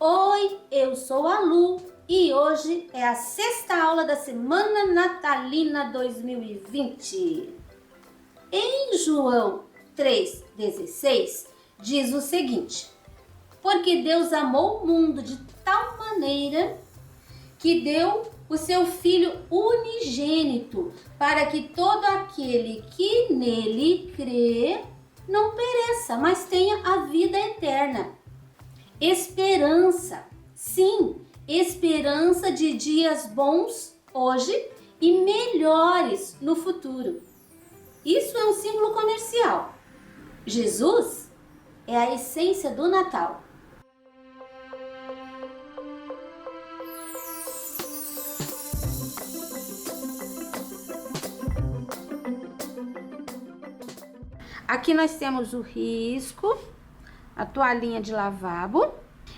Oi, eu sou a Lu e hoje é a sexta aula da Semana Natalina 2020. Em João 3,16 diz o seguinte: porque Deus amou o mundo de tal maneira que deu o seu Filho unigênito, para que todo aquele que nele crê não pereça, mas tenha a vida eterna. Esperança, sim, esperança de dias bons hoje e melhores no futuro. Isso é um símbolo comercial. Jesus é a essência do Natal. Aqui nós temos o risco, a toalhinha de lavabo,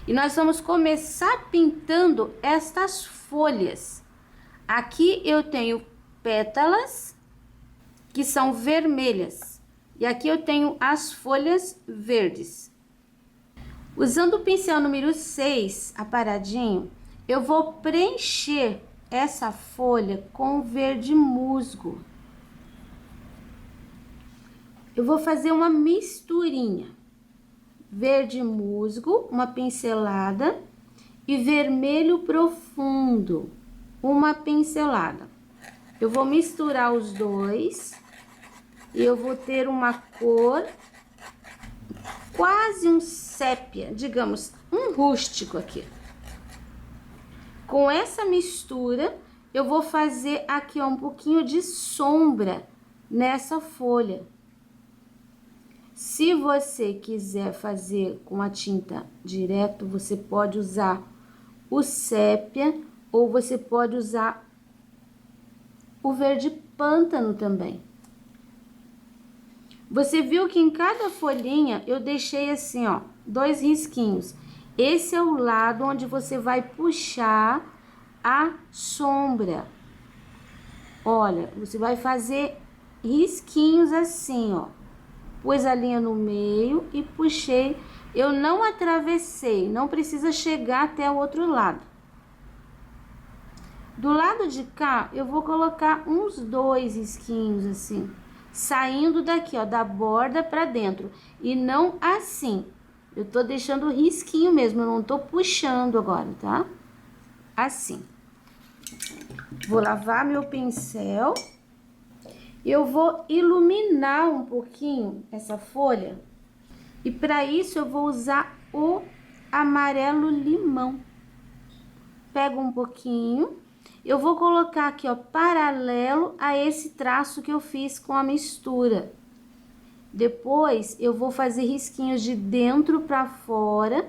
e nós vamos começar pintando estas folhas. Aqui eu tenho pétalas que são vermelhas e aqui eu tenho as folhas verdes. Usando o pincel número 6, aparadinho, eu vou preencher essa folha com verde musgo. Eu vou fazer uma misturinha. Verde musgo, uma pincelada, e vermelho profundo, uma pincelada. Eu vou misturar os dois e eu vou ter uma cor quase um sépia, digamos, um rústico aqui. Com essa mistura, eu vou fazer aqui ó, um pouquinho de sombra nessa folha. Se você quiser fazer com a tinta direto, você pode usar o sépia ou você pode usar o verde pântano também. Você viu que em cada folhinha eu deixei assim, ó, 2 risquinhos. Esse é o lado onde você vai puxar a sombra. Olha, você vai fazer risquinhos assim, ó. Pus a linha no meio e puxei. Eu não atravessei, não precisa chegar até o outro lado. Do lado de cá, eu vou colocar uns 2 risquinhos assim, saindo daqui, ó, da borda pra dentro. E não assim. Eu tô deixando o risquinho mesmo, eu não tô puxando agora, tá? Assim. Vou lavar meu pincel. Eu vou iluminar um pouquinho essa folha e para isso eu vou usar o amarelo limão. Pego um pouquinho, eu vou colocar aqui ó, paralelo a esse traço que eu fiz com a mistura. Depois eu vou fazer risquinhos de dentro para fora,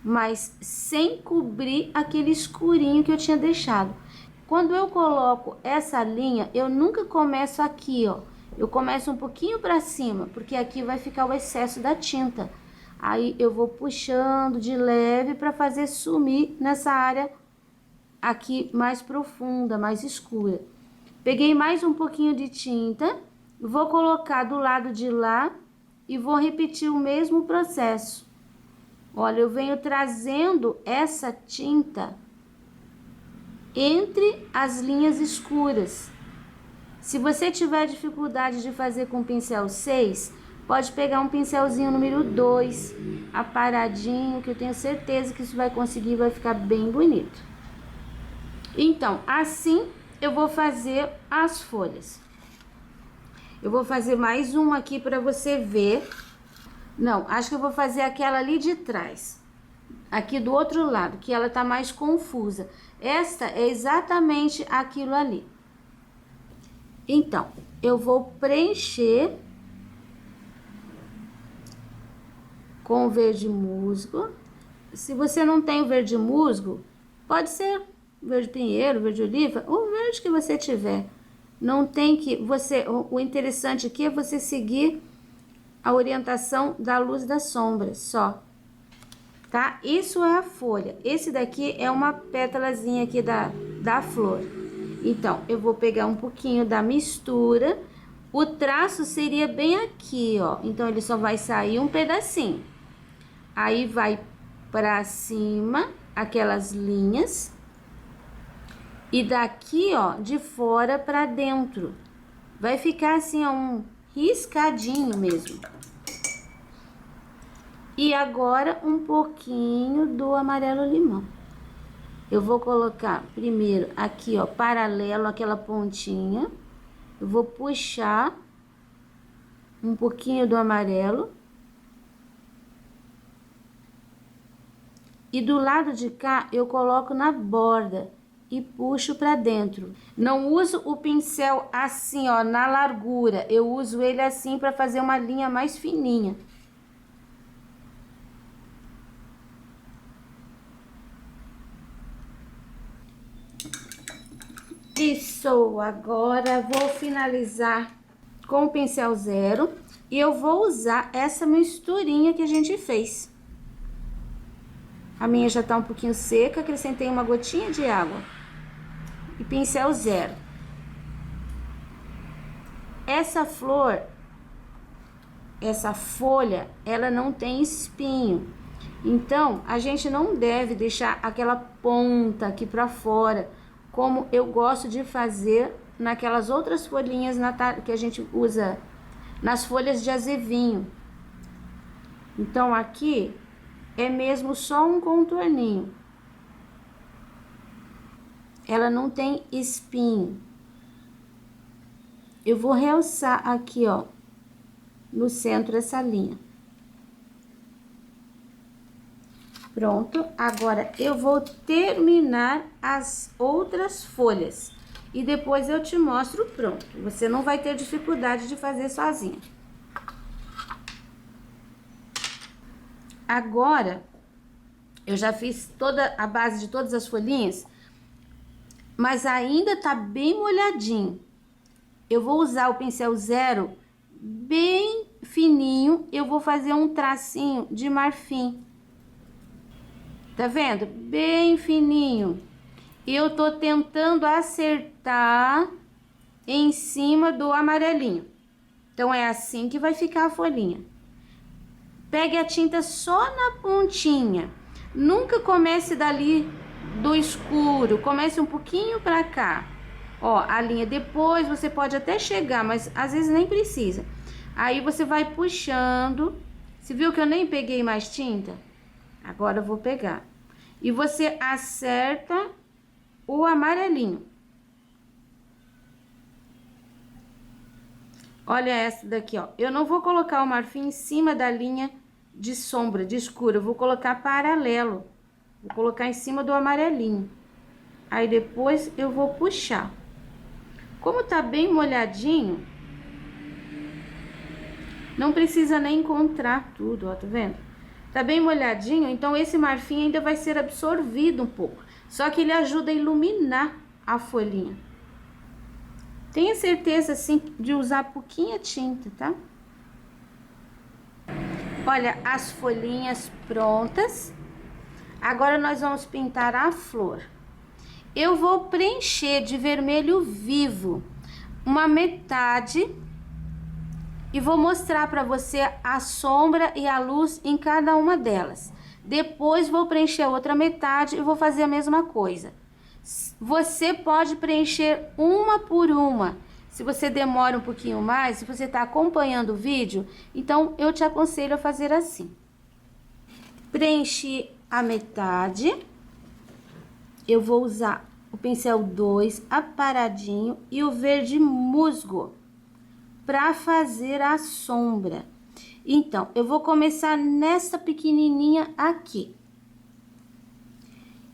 mas sem cobrir aquele escurinho que eu tinha deixado. Quando eu coloco essa linha, eu nunca começo aqui, ó. Eu começo um pouquinho pra cima, porque aqui vai ficar o excesso da tinta. Aí eu vou puxando de leve pra fazer sumir nessa área aqui mais profunda, mais escura. Peguei mais um pouquinho de tinta, vou colocar do lado de lá e vou repetir o mesmo processo. Olha, eu venho trazendo essa tinta entre as linhas escuras. Se você tiver dificuldade de fazer com o pincel 6, pode pegar um pincelzinho número 2, aparadinho, que eu tenho certeza que isso vai conseguir, vai ficar bem bonito. Então, assim eu vou fazer as folhas. Eu vou fazer mais uma aqui para você ver. Não, acho que eu vou fazer aquela ali de trás. Aqui do outro lado, que ela tá mais confusa. Esta é exatamente aquilo ali. Então, eu vou preencher com o verde musgo. Se você não tem o verde musgo, pode ser verde pinheiro, verde oliva, o verde que você tiver. Não tem que você, o interessante aqui é você seguir a orientação da luz da sombra, só. Tá? Isso é a folha. Esse daqui é uma pétalazinha aqui da flor. Então, eu vou pegar um pouquinho da mistura. O traço seria bem aqui, ó. Então, ele só vai sair um pedacinho. Aí vai pra cima aquelas linhas. E daqui, ó, de fora pra dentro. Vai ficar assim, ó, um riscadinho mesmo. E agora um pouquinho do amarelo limão. Eu vou colocar primeiro aqui, ó, paralelo àquela pontinha. Eu vou puxar um pouquinho do amarelo. E do lado de cá eu coloco na borda e puxo pra dentro. Não uso o pincel assim, ó, na largura. Eu uso ele assim pra fazer uma linha mais fininha. Isso, agora vou finalizar com o pincel zero e eu vou usar essa misturinha que a gente fez. A minha já tá um pouquinho seca, acrescentei uma gotinha de água e pincel zero. Essa flor, essa folha, ela não tem espinho, então a gente não deve deixar aquela ponta aqui pra fora, como eu gosto de fazer naquelas outras folhinhas que a gente usa nas folhas de azevinho. Então aqui é mesmo só um contorninho. Ela não tem espinho. Eu vou realçar aqui, ó, no centro essa linha. Pronto, agora eu vou terminar as outras folhas e depois eu te mostro pronto. Você não vai ter dificuldade de fazer sozinha. Agora, eu já fiz toda a base de todas as folhinhas, mas ainda tá bem molhadinho. Eu vou usar o pincel zero bem fininho, eu vou fazer um tracinho de marfim. Tá vendo? Bem fininho. E eu tô tentando acertar em cima do amarelinho. Então, é assim que vai ficar a folhinha. Pegue a tinta só na pontinha. Nunca comece dali do escuro. Comece um pouquinho pra cá. Ó, a linha. Depois você pode até chegar, mas às vezes nem precisa. Aí você vai puxando. Você viu que eu nem peguei mais tinta? Agora eu vou pegar. E você acerta o amarelinho. Olha essa daqui, ó. Eu não vou colocar o marfim em cima da linha de sombra, de escuro. Eu vou colocar paralelo. Vou colocar em cima do amarelinho. Aí depois eu vou puxar. Como tá bem molhadinho, não precisa nem encontrar tudo, ó, tá vendo? Tá bem molhadinho, então esse marfim ainda vai ser absorvido um pouco. Só que ele ajuda a iluminar a folhinha. Tenha certeza, assim, de usar pouquinha tinta, tá? Olha, as folhinhas prontas. Agora nós vamos pintar a flor. Eu vou preencher de vermelho vivo uma metade e vou mostrar para você a sombra e a luz em cada uma delas. Depois vou preencher a outra metade e vou fazer a mesma coisa. Você pode preencher uma por uma. Se você demora um pouquinho mais, se você está acompanhando o vídeo, então eu te aconselho a fazer assim. Preenchi a metade. Eu vou usar o pincel 2 aparadinho e o verde musgo para fazer a sombra. Então, eu vou começar nessa pequenininha aqui.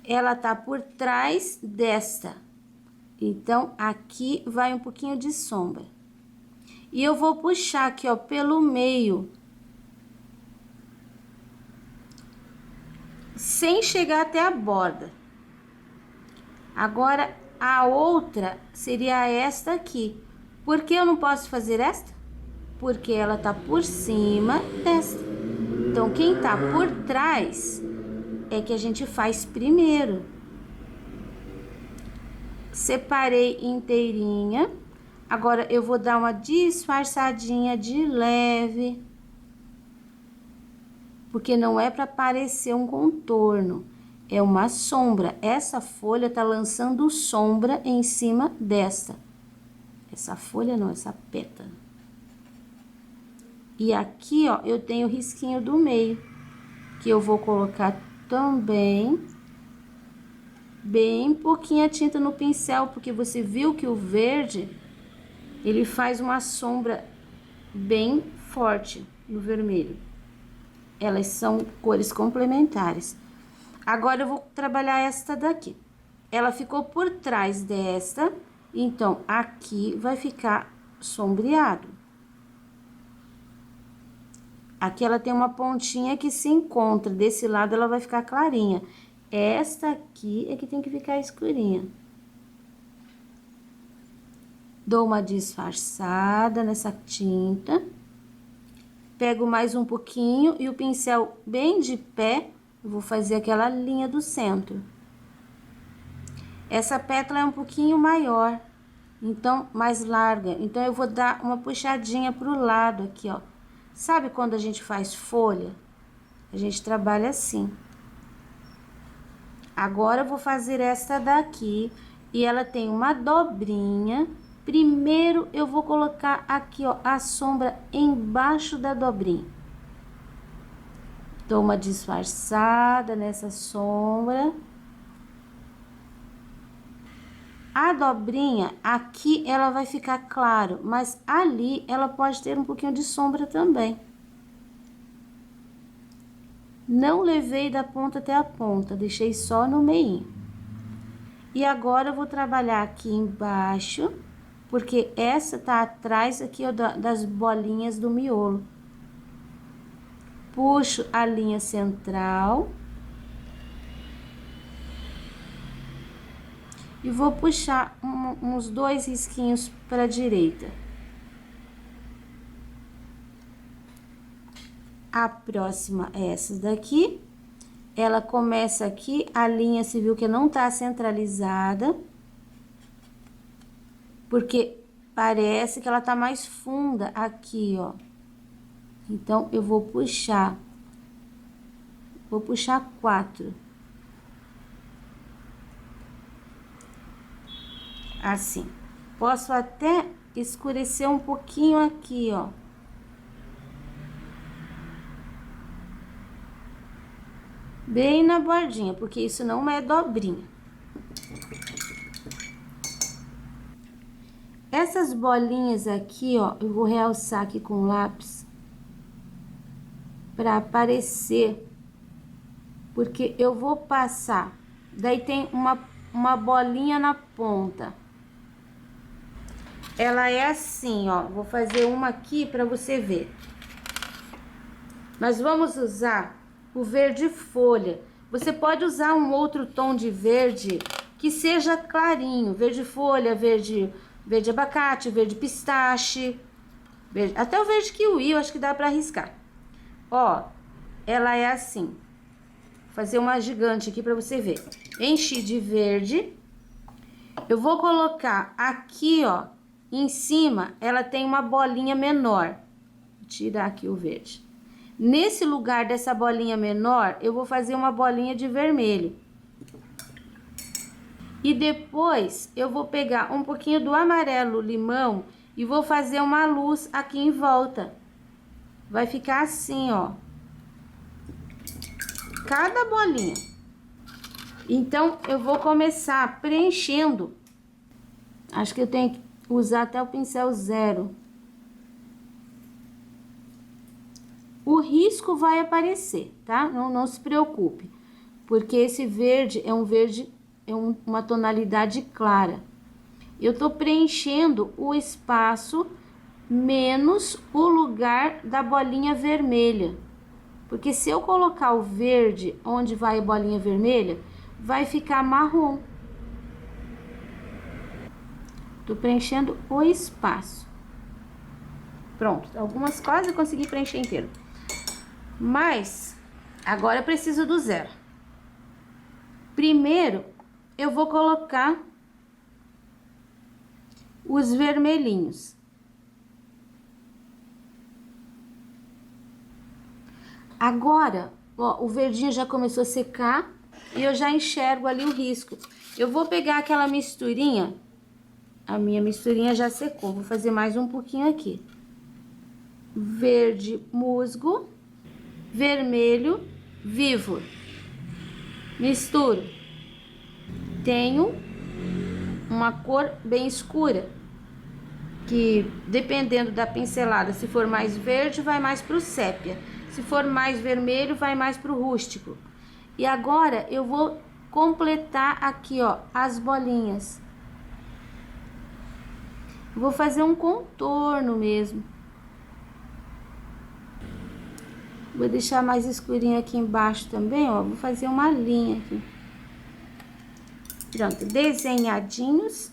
Ela tá por trás desta. Então, aqui vai um pouquinho de sombra. E eu vou puxar aqui, ó, pelo meio. Sem chegar até a borda. Agora, a outra seria esta aqui. Por que eu não posso fazer esta? Porque ela tá por cima desta. Então, quem tá por trás é que a gente faz primeiro. Separei inteirinha. Agora, eu vou dar uma disfarçadinha de leve. porque não é para parecer um contorno, é uma sombra. Essa folha tá lançando sombra em cima desta. Essa folha não, essa pétala. E aqui, ó, eu tenho o risquinho do meio, que eu vou colocar também bem pouquinha tinta no pincel, porque você viu que o verde, ele faz uma sombra bem forte no vermelho. Elas são cores complementares. Agora eu vou trabalhar esta daqui. Ela ficou por trás desta, então aqui vai ficar sombreado. Aqui ela tem uma pontinha que se encontra, desse lado ela vai ficar clarinha. Esta aqui é que tem que ficar escurinha. Dou uma disfarçada nessa tinta. Pego mais um pouquinho e o pincel bem de pé, eu vou fazer aquela linha do centro. Essa pétala é um pouquinho maior, então mais larga. Então eu vou dar uma puxadinha pro lado aqui, ó. Sabe quando a gente faz folha? A gente trabalha assim. Agora eu vou fazer esta daqui e ela tem uma dobrinha. Primeiro eu vou colocar aqui, ó, a sombra embaixo da dobrinha. Dou uma disfarçada nessa sombra. A dobrinha aqui ela vai ficar claro, mas ali ela pode ter um pouquinho de sombra também. Não levei da ponta até a ponta, deixei só no meio. E agora eu vou trabalhar aqui embaixo, porque essa tá atrás aqui, ó, das bolinhas do miolo. Puxo a linha central. E vou puxar uns 2 risquinhos para a direita. A próxima é essa daqui. Ela começa aqui, a linha, você viu que não tá centralizada. Porque parece que ela tá mais funda aqui, ó. Então, eu vou puxar. Vou puxar 4. Assim. Posso até escurecer um pouquinho aqui, ó. Bem na bordinha, porque isso não é dobrinha. Essas bolinhas aqui, ó, eu vou realçar aqui com lápis para aparecer, porque eu vou passar. Daí tem uma bolinha na ponta. Ela é assim, ó. Vou fazer uma aqui para você ver. Nós vamos usar o verde folha. Você pode usar um outro tom de verde que seja clarinho. Verde folha, verde abacate, verde pistache. Até o verde kiwi eu acho que dá para arriscar. Ó, ela é assim. Vou fazer uma gigante aqui para você ver. Enchi de verde. Eu vou colocar aqui, ó, em cima, ela tem uma bolinha menor. Vou tirar aqui o verde. Nesse lugar dessa bolinha menor, eu vou fazer uma bolinha de vermelho. E depois, eu vou pegar um pouquinho do amarelo limão e vou fazer uma luz aqui em volta. Vai ficar assim, ó. Cada bolinha. Então, eu vou começar preenchendo. Acho que eu tenho que usar até o pincel 0. O risco vai aparecer, tá? Não se preocupe, porque esse verde é um verde, uma tonalidade clara. Eu tô preenchendo o espaço menos o lugar da bolinha vermelha. Porque se eu colocar o verde onde vai a bolinha vermelha, vai ficar marrom. Tô preenchendo o espaço. Pronto, algumas quase eu consegui preencher inteiro. Mas, agora eu preciso do 0. Primeiro, eu vou colocar os vermelhinhos. Agora, ó, o verdinho já começou a secar e eu já enxergo ali o risco. Eu vou pegar aquela misturinha, a minha misturinha já secou, vou fazer mais um pouquinho aqui. Verde musgo, vermelho vivo. Misturo. Tenho uma cor bem escura, que dependendo da pincelada, se for mais verde, vai mais pro sépia. Se for mais vermelho, vai mais pro rústico. E agora eu vou completar aqui, ó, as bolinhas. Vou fazer um contorno mesmo. Vou deixar mais escurinho aqui embaixo também, ó. Vou fazer uma linha aqui. Pronto, desenhadinhos.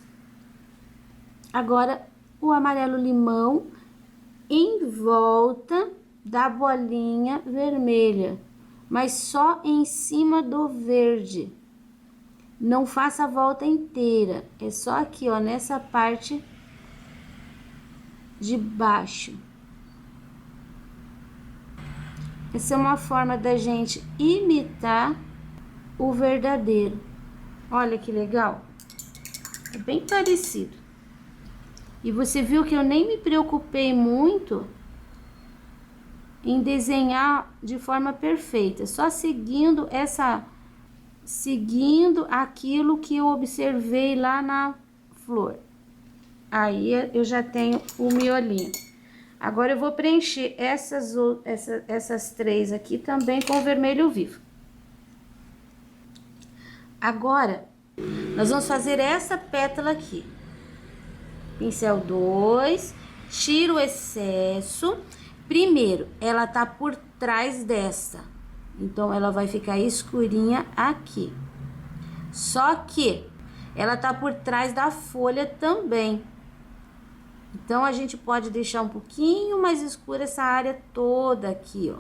Agora, o amarelo limão em volta da bolinha vermelha, mas só em cima do verde. Não faça a volta inteira, é só aqui, ó, nessa parte de baixo. Essa é uma forma da gente imitar o verdadeiro. Olha que legal. É bem parecido. E você viu que eu nem me preocupei muito em desenhar de forma perfeita, só seguindo aquilo que eu observei lá na flor. Aí eu já tenho o miolinho. Agora eu vou preencher essas três aqui também com vermelho vivo. Agora, nós vamos fazer essa pétala aqui. Pincel 2, tiro o excesso. Primeiro, ela tá por trás desta, então ela vai ficar escurinha aqui. Só que ela tá por trás da folha também. Então, a gente pode deixar um pouquinho mais escura essa área toda aqui, ó.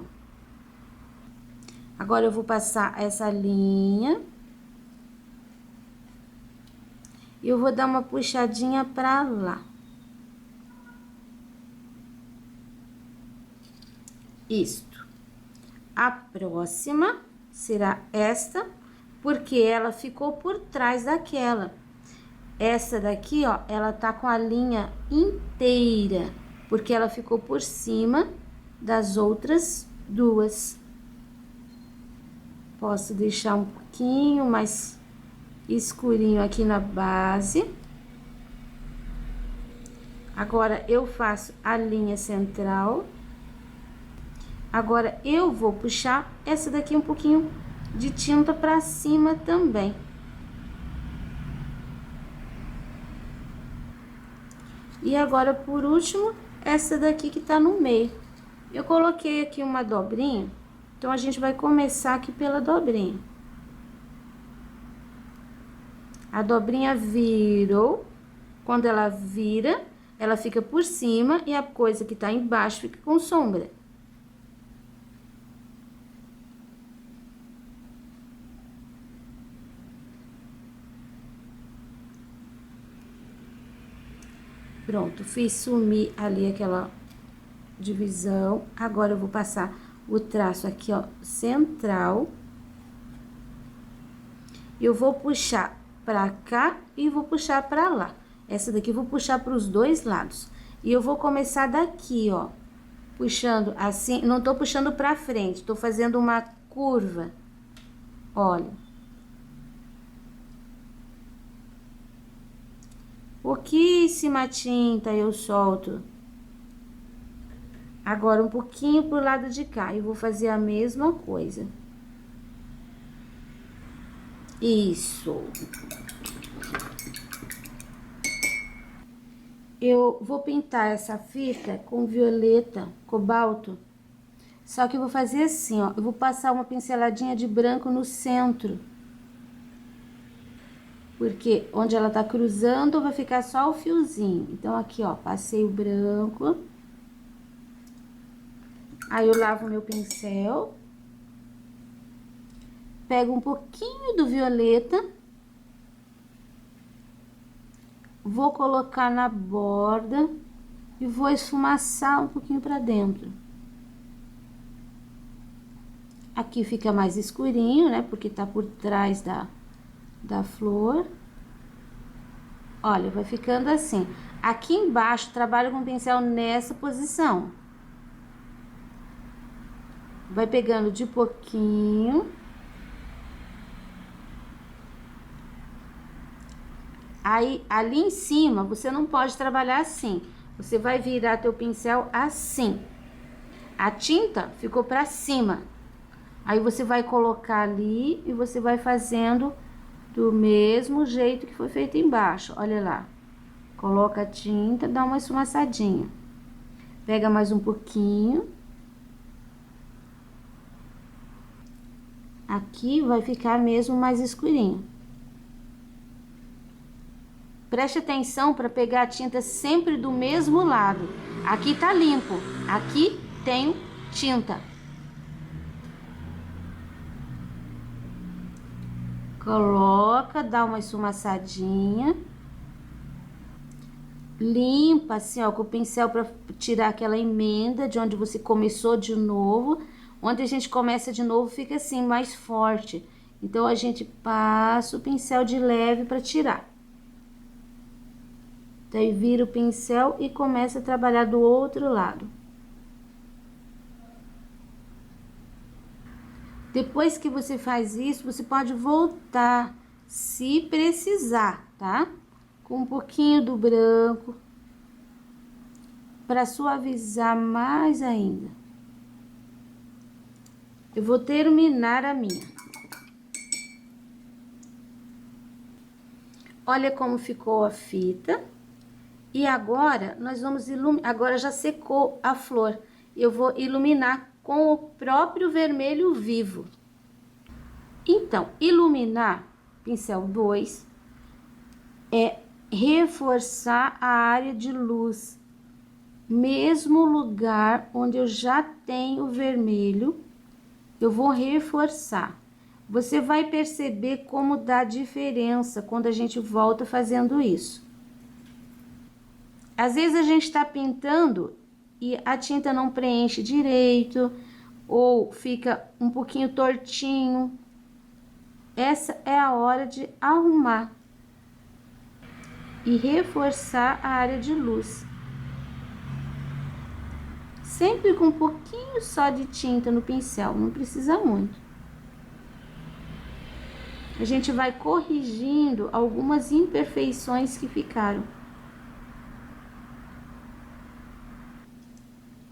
Agora, eu vou passar essa linha. E eu vou dar uma puxadinha pra lá. Isto. A próxima será esta, porque ela ficou por trás daquela. Essa daqui, ó, ela tá com a linha inteira, porque ela ficou por cima das outras duas. Posso deixar um pouquinho mais escurinho aqui na base. Agora, eu faço a linha central. Agora, eu vou puxar essa daqui um pouquinho de tinta pra cima também. E agora, por último, essa daqui que tá no meio. Eu coloquei aqui uma dobrinha, então a gente vai começar aqui pela dobrinha. A dobrinha virou, quando ela vira, ela fica por cima e a coisa que tá embaixo fica com sombra. Pronto, fiz sumir ali aquela divisão. Agora, eu vou passar o traço aqui, ó, central. Eu vou puxar pra cá e vou puxar pra lá. Essa daqui eu vou puxar pros dois lados. E eu vou começar daqui, ó, puxando assim, não tô puxando pra frente, tô fazendo uma curva. Olha. Pouquíssima tinta eu solto. Agora, um pouquinho pro lado de cá. Eu vou fazer a mesma coisa. Isso. Eu vou pintar essa fita com violeta, cobalto. Só que eu vou fazer assim, ó. Eu vou passar uma pinceladinha de branco no centro. Porque onde ela tá cruzando, vai ficar só o fiozinho. Então, aqui, ó, passei o branco. Aí, eu lavo meu pincel. Pego um pouquinho do violeta. Vou colocar na borda. E vou esfumaçar um pouquinho pra dentro. Aqui fica mais escurinho, né? Porque tá por trás da flor. Olha, vai ficando assim. Aqui embaixo, trabalho com o pincel nessa posição. Vai pegando de pouquinho. Aí, ali em cima, você não pode trabalhar assim. Você vai virar teu pincel assim. A tinta ficou pra cima. Aí, você vai colocar ali e você vai fazendo do mesmo jeito que foi feito embaixo. Olha lá. Coloca a tinta, dá uma esfumaçadinha. Pega mais um pouquinho. Aqui vai ficar mesmo mais escurinho. Preste atenção para pegar a tinta sempre do mesmo lado. Aqui tá limpo, aqui tenho tinta. Coloca, dá uma esfumaçadinha. Limpa assim, ó, com o pincel para tirar aquela emenda de onde você começou de novo. Onde a gente começa de novo fica assim, mais forte. Então, a gente passa o pincel de leve para tirar. Daí, vira o pincel e começa a trabalhar do outro lado. Depois que você faz isso, você pode voltar, se precisar, tá? Com um pouquinho do branco, para suavizar mais ainda. Eu vou terminar a minha. Olha como ficou a fita. E agora, nós vamos iluminar. Agora já secou a flor. Eu vou iluminar com o próprio vermelho vivo. Então, iluminar, pincel 2, é reforçar a área de luz. Mesmo lugar onde eu já tenho vermelho, eu vou reforçar. Você vai perceber como dá diferença quando a gente volta fazendo isso. Às vezes a gente tá pintando e a tinta não preenche direito, ou fica um pouquinho tortinho. Essa é a hora de arrumar e reforçar a área de luz. Sempre com um pouquinho só de tinta no pincel, não precisa muito. A gente vai corrigindo algumas imperfeições que ficaram.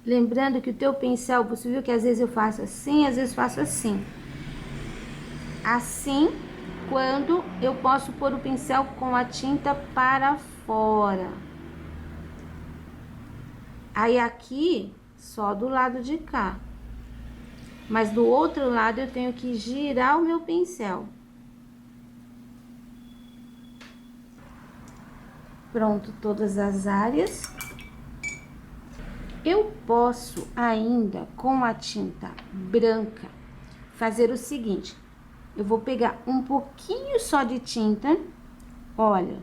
Lembrando que o teu pincel, você viu que às vezes eu faço assim, às vezes faço assim. Assim, quando eu posso pôr o pincel com a tinta para fora. Aí aqui, só do lado de cá. Mas do outro lado eu tenho que girar o meu pincel. Pronto, todas as áreas. Eu posso ainda, com a tinta branca, fazer o seguinte. Eu vou pegar um pouquinho só de tinta. Olha.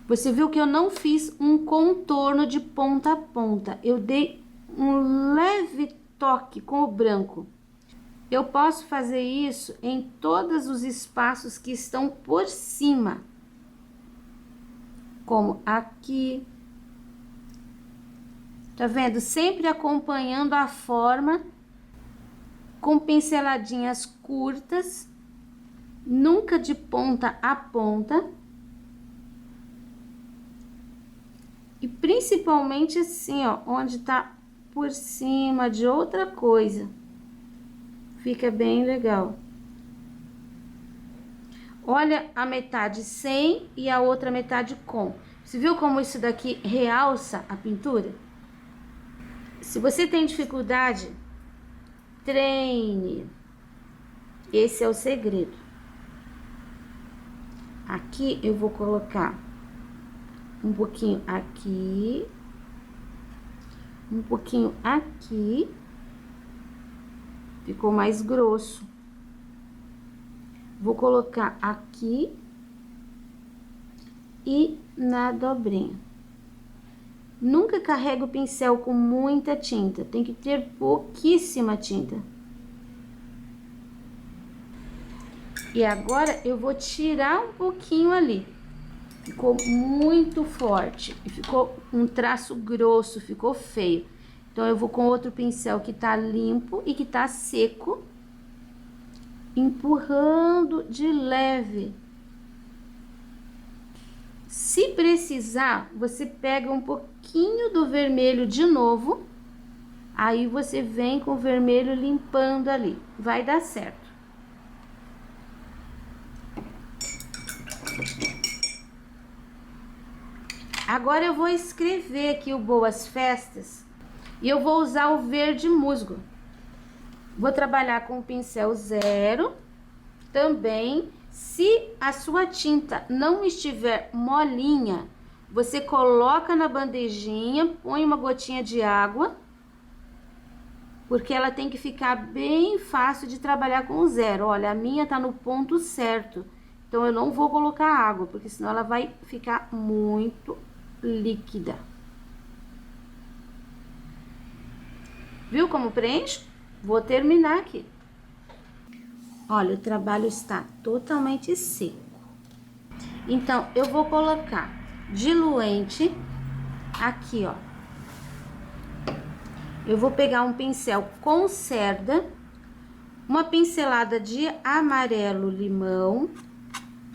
Você viu que eu não fiz um contorno de ponta a ponta. Eu dei um leve toque com o branco. Eu posso fazer isso em todos os espaços que estão por cima. Como aqui. Tá vendo? Sempre acompanhando a forma com pinceladinhas curtas, nunca de ponta a ponta. E principalmente assim, ó, onde tá por cima de outra coisa. Fica bem legal. Olha a metade sem e a outra metade com. Você viu como isso daqui realça a pintura? Se você tem dificuldade, treine. Esse é o segredo. Aqui eu vou colocar um pouquinho aqui, um pouquinho aqui. Ficou mais grosso. Vou colocar aqui e na dobrinha. Nunca carrega o pincel com muita tinta, tem que ter pouquíssima tinta. E agora eu vou tirar um pouquinho ali. Ficou muito forte. E ficou um traço grosso, ficou feio. Então, eu vou com outro pincel que tá limpo e que tá seco, empurrando de leve. Se precisar, você pega um pouquinho do vermelho de novo, aí você vem com o vermelho limpando ali, vai dar certo. Agora eu vou escrever aqui o Boas Festas e eu vou usar o verde musgo. Vou trabalhar com o pincel 0 também. Se a sua tinta não estiver molinha, você coloca na bandejinha, põe uma gotinha de água, porque ela tem que ficar bem fácil de trabalhar com o 0. Olha, a minha tá no ponto certo, então eu não vou colocar água, porque senão ela vai ficar muito líquida. Viu como preenche? Vou terminar aqui. Olha, o trabalho está totalmente seco. Então, eu vou colocar diluente aqui, ó. Eu vou pegar um pincel com cerda, uma pincelada de amarelo limão.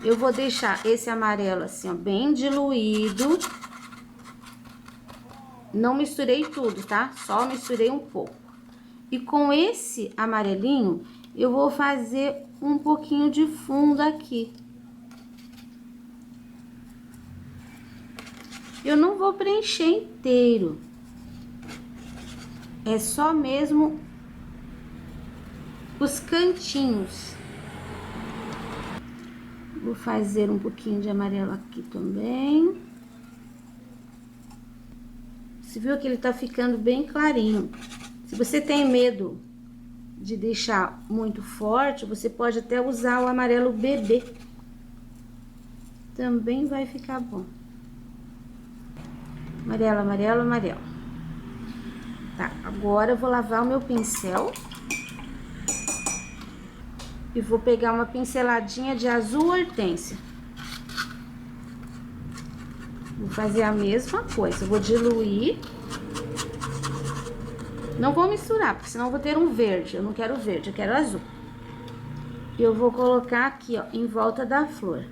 Eu vou deixar esse amarelo assim, ó, bem diluído. Não misturei tudo, tá? Só misturei um pouco. E com esse amarelinho, eu vou fazer um pouquinho de fundo aqui. Eu não vou preencher inteiro. É só mesmo os cantinhos. Vou fazer um pouquinho de amarelo aqui também. Você viu que ele tá ficando bem clarinho. Se você tem medo de deixar muito forte, você pode até usar o amarelo bebê. Também vai ficar bom. Amarelo, amarelo, amarelo. Tá, agora eu vou lavar o meu pincel. E vou pegar uma pinceladinha de azul hortênsia. Vou fazer a mesma coisa, vou diluir. Não vou misturar, porque senão eu vou ter um verde. Eu não quero verde, eu quero azul. E eu vou colocar aqui, ó, em volta da flor.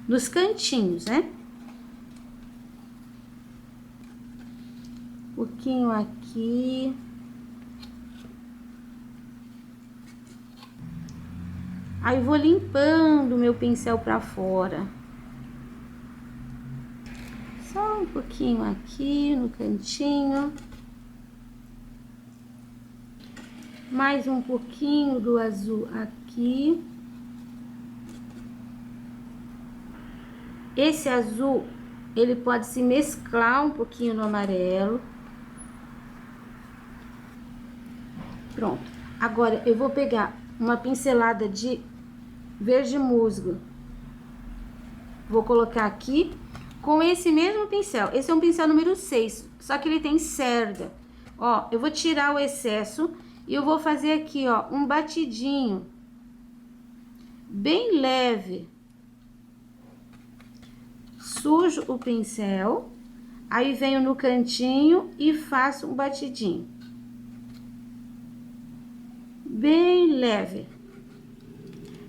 Nos cantinhos, né? Um pouquinho aqui. Aí, vou limpando o meu pincel pra fora. Só um pouquinho aqui no cantinho. Mais um pouquinho do azul aqui. Esse azul, ele pode se mesclar um pouquinho no amarelo. Pronto. Agora, eu vou pegar uma pincelada de verde musgo. Vou colocar aqui com esse mesmo pincel. Esse é um pincel número 6, só que ele tem cerda. Ó, eu vou tirar o excesso e eu vou fazer aqui, ó, um batidinho bem leve. Sujo o pincel, aí venho no cantinho e faço um batidinho. Bem leve.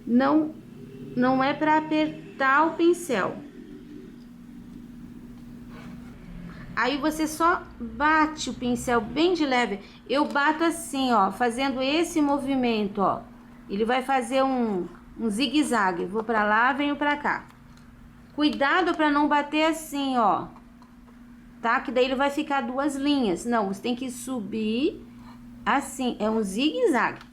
Não é para apertar o pincel. Aí você só bate o pincel bem de leve. Eu bato assim, ó, fazendo esse movimento, ó. Ele vai fazer um zigue-zague. Vou pra lá, venho pra cá. Cuidado pra não bater assim, ó. Tá? Que daí ele vai ficar duas linhas. Não, você tem que subir assim. É um zigue-zague.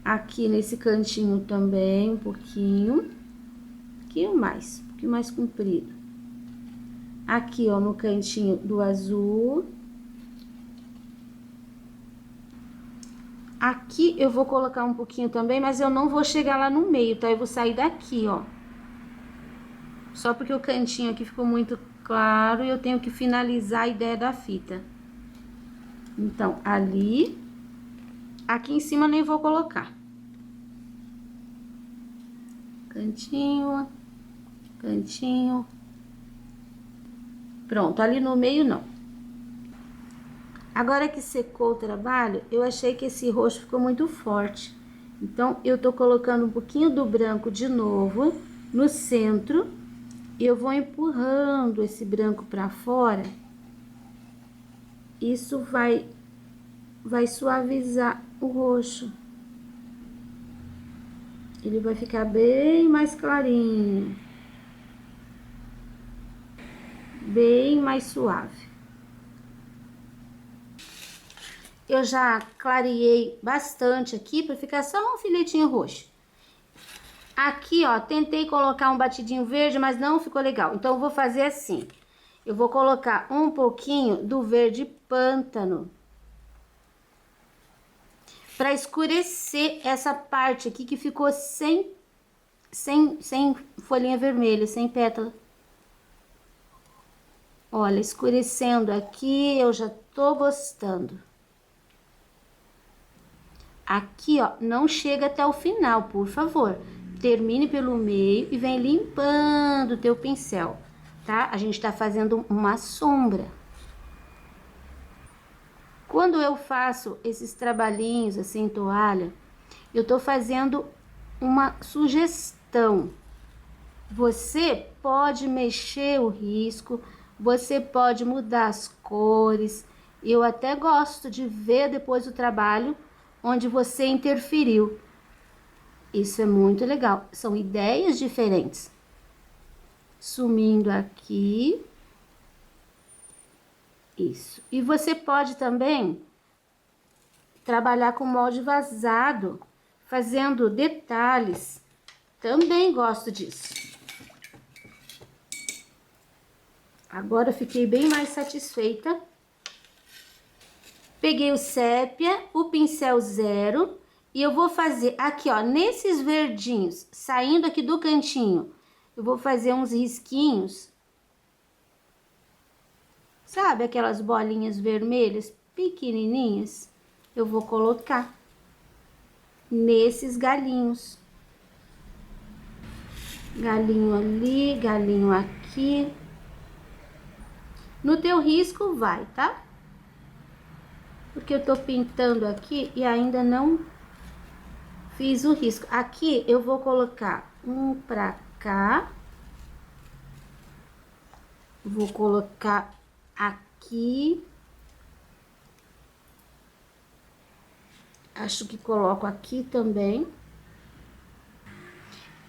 Aqui nesse cantinho também, um pouquinho. Um pouquinho mais comprido. Aqui, ó, no cantinho do azul. Aqui eu vou colocar um pouquinho também, mas eu não vou chegar lá no meio, tá? Eu vou sair daqui, ó. Só porque o cantinho aqui ficou muito claro e eu tenho que finalizar a ideia da fita. Então, ali. Aqui em cima nem vou colocar. Cantinho, cantinho. Pronto, ali no meio não. Agora que secou o trabalho, eu achei que esse roxo ficou muito forte. Então, eu tô colocando um pouquinho do branco de novo no centro. E eu vou empurrando esse branco pra fora. Isso vai suavizar o roxo. Ele vai ficar bem mais clarinho. Bem mais suave. Eu já clareei bastante aqui para ficar só um filetinho roxo. Aqui, ó, tentei colocar um batidinho verde, mas não ficou legal. Então, eu vou fazer assim. Eu vou colocar um pouquinho do verde pântano. Para escurecer essa parte aqui que ficou sem folhinha vermelha, sem pétala. Olha, escurecendo aqui, eu já tô gostando. Aqui, ó, não chega até o final, por favor. Termine pelo meio e vem limpando o teu pincel, tá? A gente tá fazendo uma sombra. Quando eu faço esses trabalhinhos assim em toalha, eu tô fazendo uma sugestão. Você pode mexer o risco, você pode mudar as cores. Eu até gosto de ver depois do trabalho onde você interferiu. Isso é muito legal. São ideias diferentes. Sumindo aqui. Isso. E você pode também trabalhar com molde vazado, fazendo detalhes. Também gosto disso. Agora eu fiquei bem mais satisfeita. Peguei o sépia, o pincel 0 e eu vou fazer aqui, ó, nesses verdinhos, saindo aqui do cantinho, eu vou fazer uns risquinhos. Sabe aquelas bolinhas vermelhas pequenininhas? Eu vou colocar nesses galinhos. Galinho ali, galinho aqui. No teu risco vai, tá? Porque eu tô pintando aqui e ainda não fiz o risco. Aqui eu vou colocar um pra cá. Vou colocar aqui. Acho que coloco aqui também.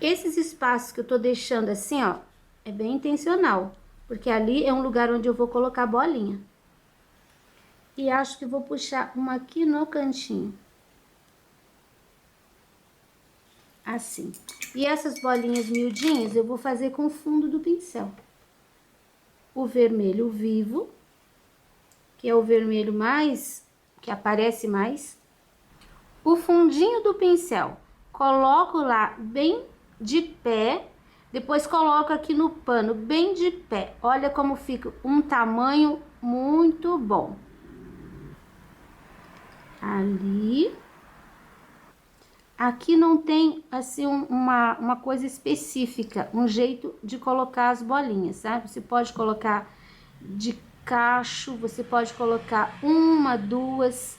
Esses espaços que eu tô deixando assim, ó, é bem intencional. Porque ali é um lugar onde eu vou colocar bolinha. E acho que vou puxar uma aqui no cantinho. Assim. E essas bolinhas miudinhas eu vou fazer com o fundo do pincel. O vermelho vivo, que é o vermelho mais, que aparece mais. O fundinho do pincel, coloco lá bem de pé, depois coloco aqui no pano bem de pé. Olha como fica um tamanho muito bom. Ali. Aqui não tem, assim, uma coisa específica, um jeito de colocar as bolinhas, sabe? Você pode colocar de cacho, você pode colocar uma, duas,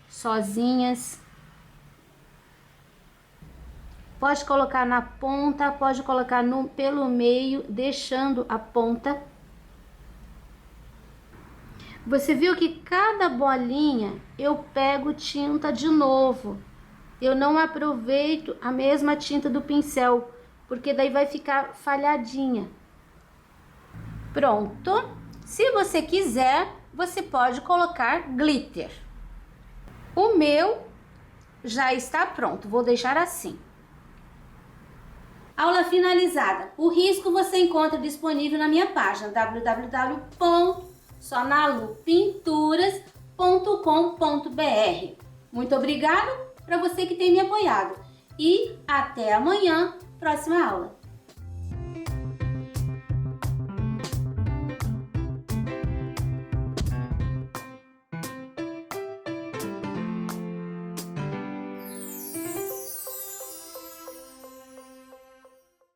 sozinhas. Pode colocar na ponta, pode colocar pelo meio, deixando a ponta. Você viu que cada bolinha eu pego tinta de novo. Eu não aproveito a mesma tinta do pincel, porque daí vai ficar falhadinha. Pronto. Se você quiser, você pode colocar glitter. O meu já está pronto, vou deixar assim. Aula finalizada. O risco você encontra disponível na minha página www.sonalupinturas.com.br. Muito obrigada para você que tem me apoiado. E até amanhã, próxima aula.